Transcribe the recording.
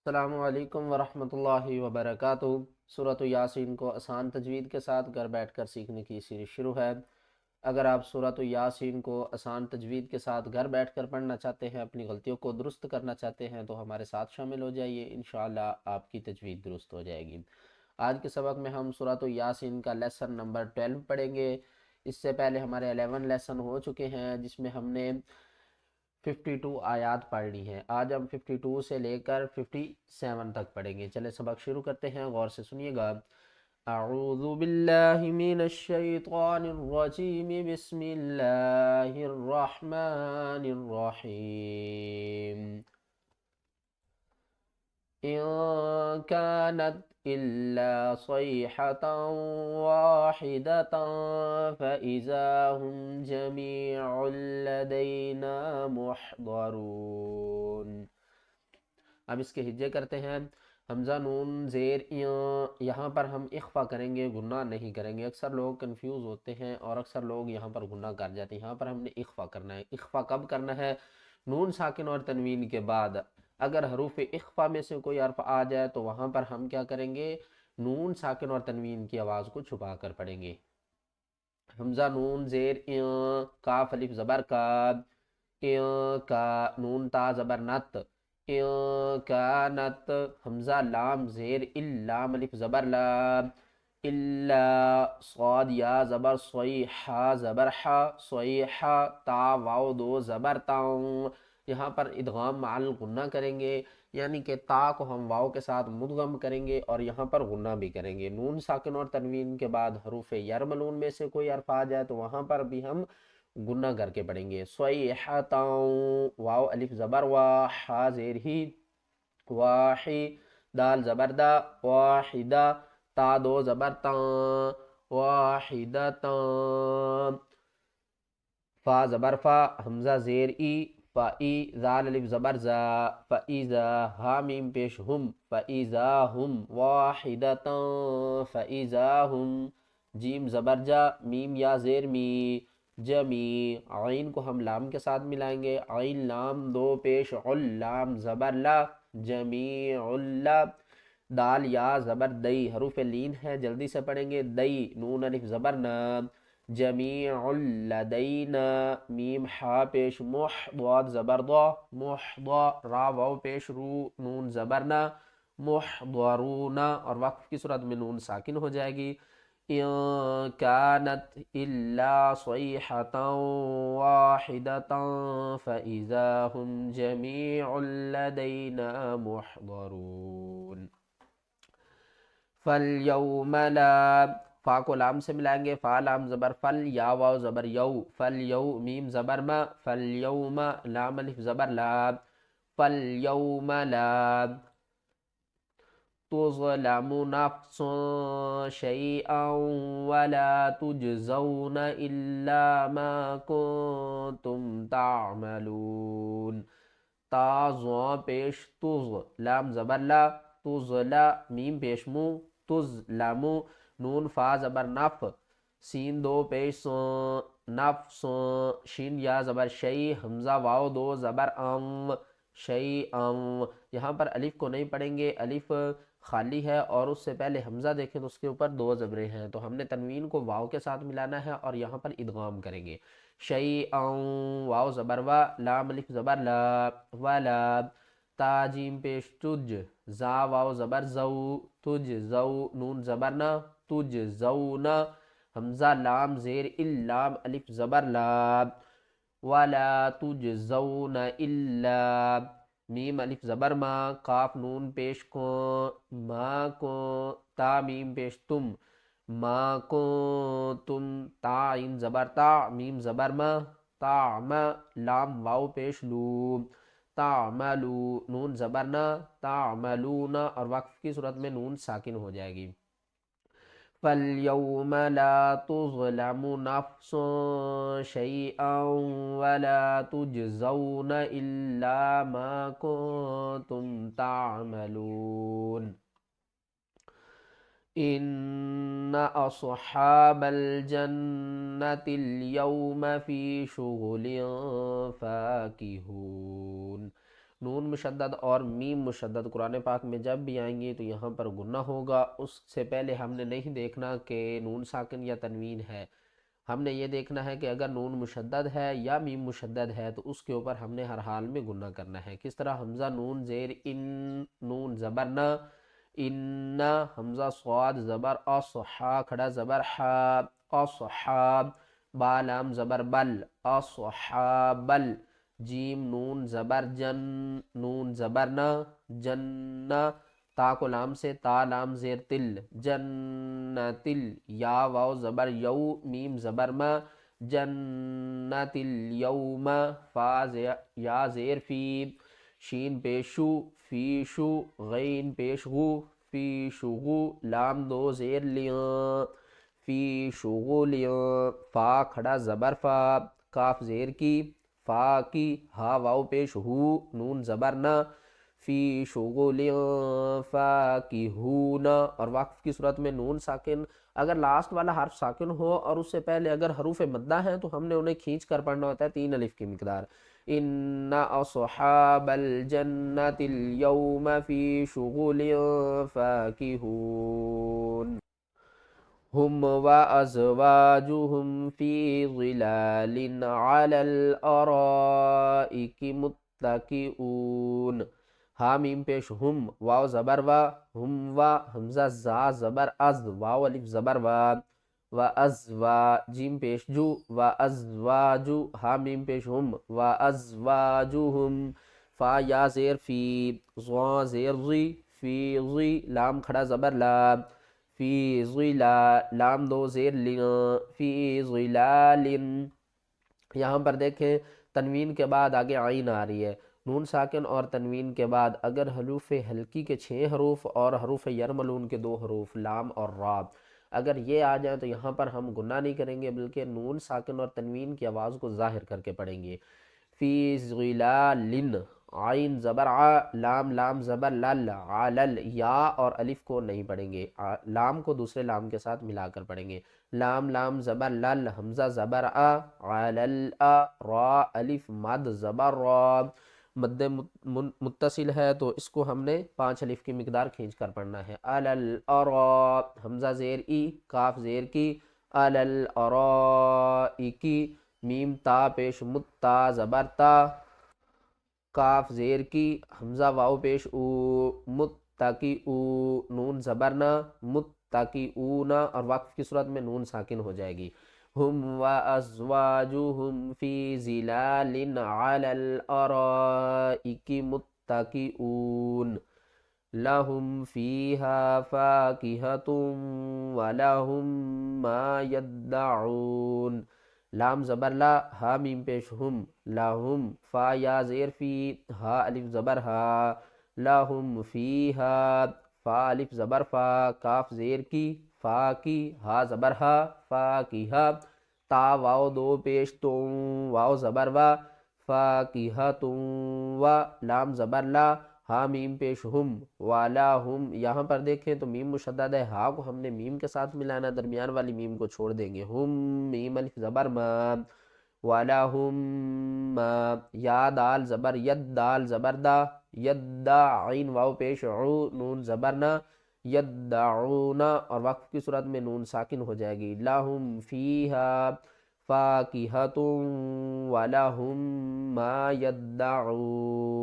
السلام علیکم ورحمۃ اللہ وبرکاتہ۔ سورۃ یاسین کو آسان تجوید کے ساتھ گھر بیٹھ کر سیکھنے کی سیریز شروع ہے۔ اگر آپ سورۃ یاسین کو آسان تجوید کے ساتھ گھر بیٹھ کر پڑھنا چاہتے ہیں، اپنی غلطیوں کو درست کرنا چاہتے ہیں تو ہمارے ساتھ شامل ہو جائیے، انشاءاللہ آپ کی تجوید درست ہو جائے گی۔ آج کے سبق میں ہم سورۃ یاسین کا لیسن نمبر 12 پڑھیں گے۔ اس سے پہلے ہمارے 11 لیسن ہو چکے ہیں، جس میں ہم نے 52 آیات پڑھ لی ہیں۔ آج ہم 52 سے لے کر 57 تک پڑھیں گے۔ چلے سبق شروع کرتے ہیں، غور سے سنیے گا۔ اعوذ باللہ من الشیطان الرجیم، بسم اللہ الرحمن الرحیم۔ إن كانت إلا صيحة واحدة فإذا هم جميع لدينا محضرون۔ اب اس کے ہجے کرتے ہیں۔ حمزہ نون زیر یہاں پر ہم اخفا کریں گے، گناہ نہیں کریں گے۔ اکثر لوگ کنفیوز ہوتے ہیں اور اکثر لوگ یہاں پر گناہ کر جاتے ہیں۔ یہاں پر ہم نے اخفا کرنا ہے۔ اخفا کب کرنا ہے؟ نون ساکن اور تنوین کے بعد اگر حروف اخفا میں سے کوئی حرف آ جائے تو وہاں پر ہم کیا کریں گے؟ نون ساکن اور تنوین کی آواز کو چھپا کر پڑھیں گے۔ حمزہ نون زیر کاف الف زبر کا، کا نون تا زبر نت، کانت۔ حمزہ لام زیر لام الف زبر لا، الا صاد یا زبر صوی حا زبر حا، صوی حا تا واو دو زبر تاؤں۔ یہاں پر ادغام مع الغنہ کریں گے، یعنی کہ تا کو ہم واو کے ساتھ مدغم کریں گے اور یہاں پر غنہ بھی کریں گے۔ نون ساکن اور تنوین کے بعد حروف یرملون میں سے کوئی حرف آ جائے تو وہاں پر بھی ہم گنہ کر کے پڑھیں گے۔ صیحتاؤں، واو الف زبر وا، حا زیر ہی، واحی، دال زبر دا، واحدہ، تا دو زبر تاں، واحدتاں، فا زبر فا، حمزہ زیر ای، فائی، زال الف زبر زا، فائزا، ہا میم پیش ہم، فائزا ہم، واحدتاں، فائزا ہم، جیم زبر جا، میم یا زیر می، جمی۔ عین کو ہم لام کے ساتھ ملائیں گے، عین لام دو پیش عل، لام زبر لا، جمیع لا۔ دال یا زبر دئی، حروف لین ہے، جلدی سے پڑھیں گے۔ دئی، نون الف زبر نا، جمیع لدینا، میم حا پیش مح، ضاد زبر ضا، محضا، را واو پیش رو، نون زبر نا، محضرون، اور وقف کی صورت میں نون ساکن ہو جائے گی۔ ان كانت الا صيحة واحدة فإذا هم جميع لدينا محضرون۔ فَالْيَوْمَ لا، فا کو لام سے ملائیں گے، فا لام زبر فل، یا واو زبر یو، فَالْيَوْ میم زبر ما، فَالْيَوْمَ لام الف زبر لا، فَالْيَوْمَ لا تظلم نفس شيئا ولا تجزون إلا ما كنتم تعملون۔ تا زو پیش تز، لام زبر لا، تزلا، میم پیش مو، تظلمو، نون فا زبر نف، سین دو پیش سو، نفس، شین یا زبر شی، حمزہ واو دو زبر ام، شی ام۔ یہاں پر الف کو نہیں پڑھیں گے، الف خالی ہے اور اس سے پہلے حمزہ دیکھیں تو اس کے اوپر دو زبریں ہیں، تو ہم نے تنوین کو واو کے ساتھ ملانا ہے اور یہاں پر ادغام کریں گے۔ شیئن، واو زبر وا، لام الف زبر لا، ولا، تا جیم پیش تج، زا واو زبر زو، تج زو، نون زبر نا، تج زونا، حمزہ لام زیر لام الف زبر لا، ولا تجزون الا، میم الف زبر ما، قاف نون پیش کو، ما کو، تا میم پیش تم، ما کو تم، تا عین زبر تا، میم زبر ما، تا ما، لام واو پیش لو، تعملو، نون زبر نا، تعملون، اور وقف کی صورت میں نون ساکن ہو جائے گی۔ فَالْيَوْمَ لَا تُظْلَمُ نَفْسٌ شَيْئًا وَلَا تُجْزَوْنَ إِلَّا مَا كُنتُمْ تَعْمَلُونَ۔ إِنَّ أَصْحَابَ الْجَنَّةِ الْيَوْمَ فِي شُغُلٍ فَاكِهُونَ۔ نون مشدد اور میم مشدد قرآن پاک میں جب بھی آئیں گے تو یہاں پر گنہ ہوگا۔ اس سے پہلے ہم نے نہیں دیکھنا کہ نون ساکن یا تنوین ہے، ہم نے یہ دیکھنا ہے کہ اگر نون مشدد ہے یا میم مشدد ہے تو اس کے اوپر ہم نے ہر حال میں گنہ کرنا ہے۔ کس طرح حمزہ نون زیر ان، نون زبر نہ، ان، حمزہ صاد زبر اصحا کھڑا زبر حا، اصحاب، با لام زبر بل، اصحابل، جیم نون زبر جن، نون زبر نہ، جنہ، تا کو لام سے، تا لام زیر تل، جنتل، یا واو زبر یو، میم زبر ما، جنت الیوم، فا یا زیر فی، شین پیشو، فیشو، غین پیش غو، فی شغو، لام دو زیر لیاں، فی شغولیاں، فا کھڑا زبر فا، کاف زیر کی، فا کی، ہا واو پیش ہو، نون زبر نہ، فی شغولیاں فاکہون، اور وقف کی صورت میں نون ساکن اگر لاسٹ والا حرف ساکن ہو اور اس سے پہلے اگر حروف مدہ ہیں تو ہم نے انہیں کھینچ کر پڑھنا ہوتا ہے 3 الف کی مقدار۔ ان اصحاب الجنت اليوم فی شغل فاکہون، ہم وازواجہم فی ظلال علی الارائک متکئون، حامیم پیش ہم، واو زبر وا، ہم وا، حمزہ زا زبر از، واو الف زبر وا، و ازوا، جیم پیش جو، و ازواجو، حامیم پیش ہم، و ازواجوہم، فا یا زیر فی، ضا زیر ضی، فی ضی، لام کھڑا زبر لا، فی ظلا، لام دو زیر لیاں، فی ظلال، یہاں پر دیکھیں تنوین کے بعد آگے عین آ رہی ہے، نون ساکن اور تنوین کے بعد اگر حروف حلقی کے 6 حروف اور حروف یرملون کے 2 حروف لام اور را اگر یہ آ جائیں تو یہاں پر ہم گناہ نہیں کریں گے بلکہ نون ساکن اور تنوین کی آواز کو ظاہر کر کے پڑھیں گے۔ فی ظلال، عین زبر ع، لام لام زبر لل، علل، یا اور الف کو نہیں پڑھیں گے، لام کو دوسرے لام کے ساتھ ملا کر پڑھیں گے، لام لام زبر لل، حمزہ زبر ا، علل ا، را الف مد زبر را، مد متصل ہے تو اس کو ہم نے 5 الف کی مقدار کھینچ کر پڑھنا ہے، علل ارا، حمزہ زیر ای، کاف زیر کی، علل ارائکی، میم تا پیش متا زبر تا، کاف زیر کی، حمزہ واو پیش او، متکی او، نون زبر نہ، متکی اونا، اور وقف کی صورت میں نون ساکن ہو جائے گی، ہم وازواجہم فی ظلال علی الارائک متکئون، لہم فیہا فاکہۃ ولہم ما یدعون، لام زبر لا، ہا میم پیش ہم، لہم، فا یا زیر فی، ہا الف زبر ہا، لہم فیہا، فا الف زبر فا، کاف زیر کی، فا کی، ہا زبر ہا، فاکہہ، تا واو دو پیش تم، واو زبر وا، فاکہۃ و، لام زبر لا، ہا میم پیش ہم، والا ہم، یہاں پر دیکھیں تو میم مشدد ہے، ہا کو ہم نے میم کے ساتھ ملانا، درمیان والی میم کو چھوڑ دیں گے، ہم، میم الف زبر ما، والا ہم ما، یا دال زبر ید، دال زبر دا، یدا، عین واو پیش عو، نون زبر نہ، یدعونا، اور وقف کی صورت میں نون ساکن ہو جائے گی، لہم فیہا فاکہۃ ولہم ما یدعون۔